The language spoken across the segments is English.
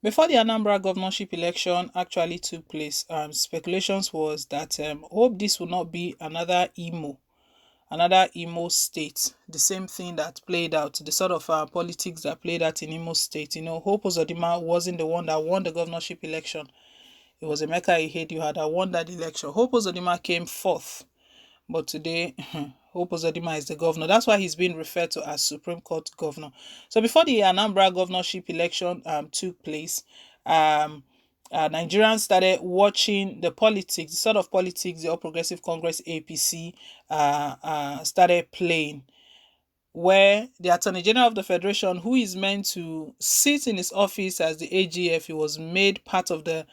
Before the Anambra governorship election actually took place, speculations was that hope this will not be another Imo state. The same thing that played out, the sort of politics that played out in Imo state. Hope Uzodinma wasn't the one that won the governorship election. It was Emeka Ihedioha that won that election. Hope Uzodinma came fourth. But today, Hope Uzodinma is the governor. That's why he's being referred to as Supreme Court governor. So before the Anambra governorship election took place, um, Nigerians started watching the politics, the sort of politics the All Progressive Congress APC started playing, where the Attorney General of the Federation, who is meant to sit in his office as the AGF, he was made part of the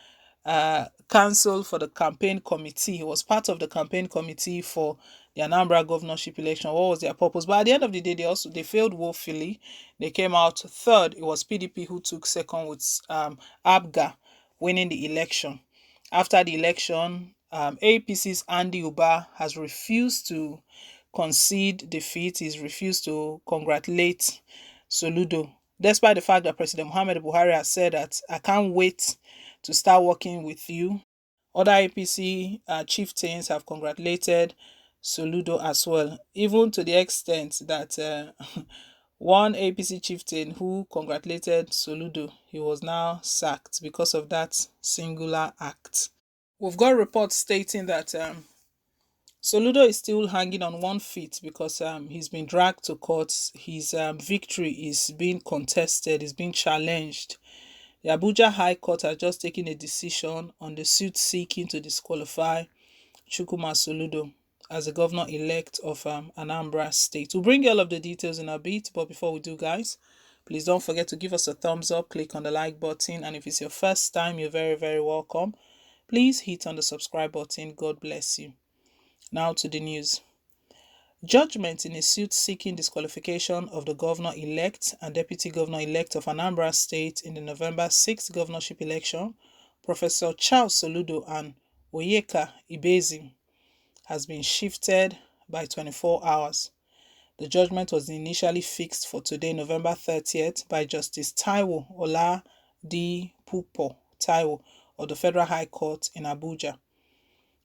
council for the campaign committee. He was part of the campaign committee for the Anambra governorship election. What was their purpose? But at the end of the day, they failed woefully. They came out third. It was PDP who took second with ABGA winning the election. After the election, APC's Andy Uba has refused to concede defeat. He's refused to congratulate Soludo, despite the fact that President Muhammad Buhari has said that I can't wait to start working with you. Other APC chieftains have congratulated Soludo as well, even to the extent that one APC chieftain who congratulated Soludo, he was now sacked because of that singular act. We've got reports stating that Soludo is still hanging on one foot because he's been dragged to court. His victory is being contested, is being challenged. The Abuja High Court has just taken a decision on the suit seeking to disqualify Chukwuma Soludo as the governor-elect of Anambra State. We'll bring you all of the details in a bit, but before we do, guys, please don't forget to give us a thumbs up, click on the like button, and if it's your first time, you're very, very welcome. Please hit on the subscribe button. God bless you. Now to the news. Judgment in a suit seeking disqualification of the governor-elect and deputy governor-elect of Anambra State in the November 6th governorship election, Professor Charles Soludo and Oyeka Ibezim, has been shifted by 24 hours. The judgment was initially fixed for today, November 30th, by Justice Taiwo Oladipupo Taiwo of the Federal High Court in Abuja.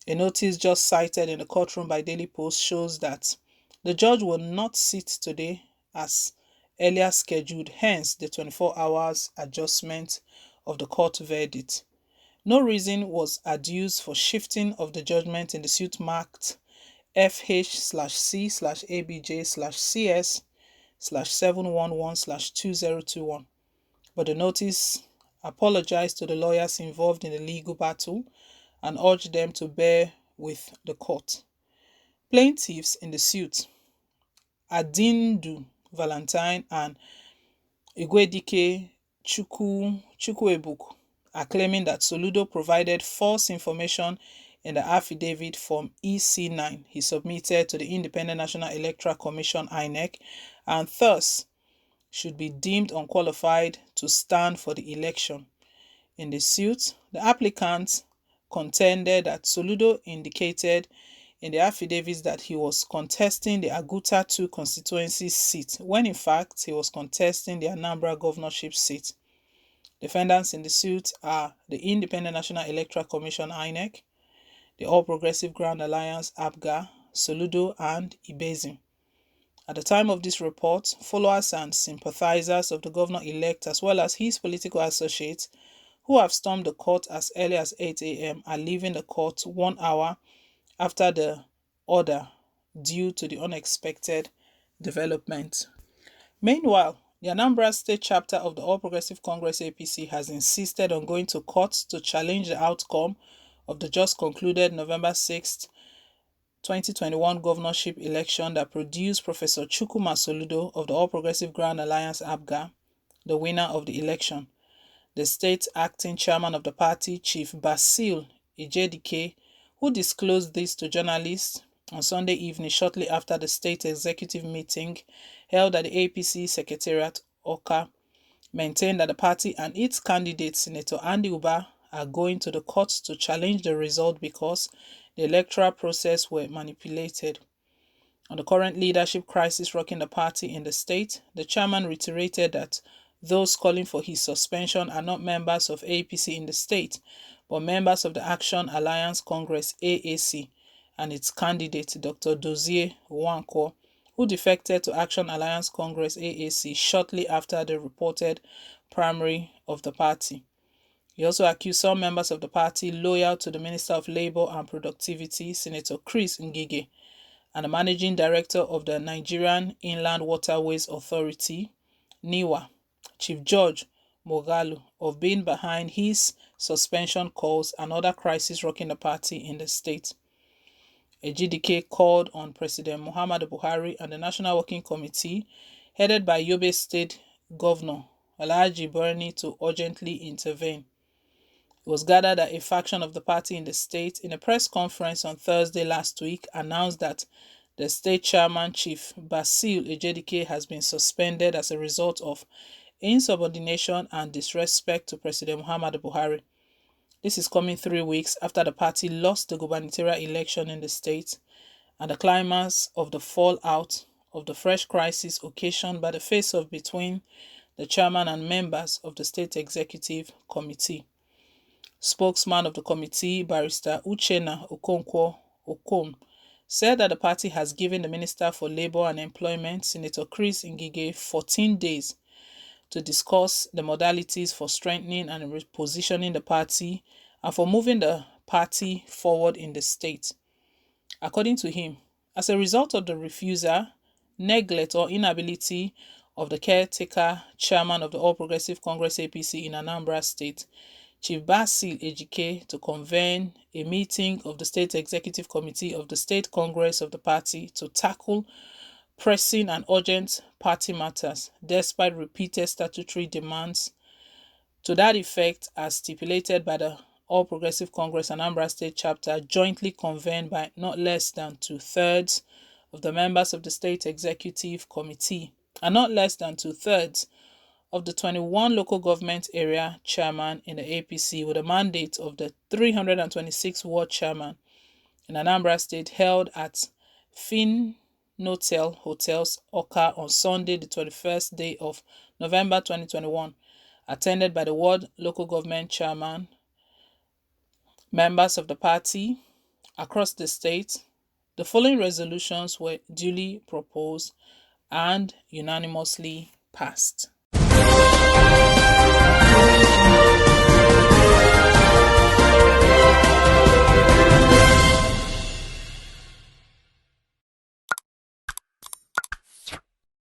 A notice just cited in the courtroom by Daily Post shows that the judge will not sit today as earlier scheduled, hence the 24 hours adjustment of the court verdict. No reason was adduced for shifting of the judgment in the suit marked FH/C/ABJ/CS/711/2021, but the notice apologized to the lawyers involved in the legal battle and urged them to bear with the court. Plaintiffs in the suit, Adindu Valentine and Igwedike Chukwuebuk, are claiming that Soludo provided false information in the affidavit form EC9 he submitted to the Independent National Electoral Commission (INEC) and thus should be deemed unqualified to stand for the election. In the suit, the applicant contended that Soludo indicated in the affidavits that he was contesting the Aguta 2 constituency seat, when in fact he was contesting the Anambra governorship seat. Defendants in the suit are the Independent National Electoral Commission (INEC), the All Progressive Grand Alliance (APGA), Soludo, and Ibezim. At the time of this report, followers and sympathizers of the governor-elect as well as his political associates who have stormed the court as early as 8 a.m. are leaving the court 1 hour after the order due to the unexpected development. Meanwhile, the Anambra State chapter of the All Progressive Congress APC has insisted on going to court to challenge the outcome of the just concluded November 6th, 2021 governorship election that produced Professor Chukwuma Soludo of the All Progressive Grand Alliance (APGA) the winner of the election. The state acting chairman of the party, Chief Basil Ijedike, who disclosed this to journalists on Sunday evening shortly after the state executive meeting held at the APC Secretariat, Oka, maintained that the party and its candidate, Senator Andy Uba, are going to the courts to challenge the result because the electoral process were manipulated. On the current leadership crisis rocking the party in the state, the chairman reiterated that Those calling for his suspension are not members of APC in the state, but members of the Action Alliance Congress AAC and its candidate Dr. Dozie Nwankwo, who defected to Action Alliance Congress AAC shortly after the reported primary of the party. He also accused some members of the party loyal to the Minister of Labour and Productivity, Senator Chris Ngige, and the Managing Director of the Nigerian Inland Waterways Authority, NIWA, Chief George Moghalu, of being behind his suspension calls and other crises rocking the party in the state. Ejidike called on President Muhammadu Buhari and the National Working Committee, headed by Yobe State Governor Alhaji Birni, to urgently intervene. It was gathered that a faction of the party in the state, in a press conference on Thursday last week, announced that the state chairman, Chief Basil Ejidike, has been suspended as a result of insubordination and disrespect to President Muhammadu Buhari. This is coming 3 weeks after the party lost the gubernatorial election in the state and the climax of the fallout of the fresh crisis occasioned by the face-off between the chairman and members of the state executive committee. Spokesman of the committee, Barrister Uchenna Okonkwo Okon, said that the party has given the Minister for Labour and Employment, Senator Chris Ngige, 14 days to discuss the modalities for strengthening and repositioning the party and for moving the party forward in the state. According to him, as a result of the refusal, neglect or inability of the caretaker chairman of the All Progressive Congress APC in Anambra State, Chief Basil Ejike, to convene a meeting of the State Executive Committee of the State Congress of the party to tackle pressing and urgent party matters, despite repeated statutory demands to that effect as stipulated by the All Progressive Congress Anambra State Chapter, jointly convened by not less than 2/3 of the members of the State Executive Committee and not less than 2/3 of the 21 local government area chairman in the APC, with a mandate of the 326 ward chairman in Anambra State, held at Notel Hotels, Oka, on Sunday, the 21st day of November 2021, attended by the ward local government chairman, members of the party across the state. The following resolutions were duly proposed and unanimously passed.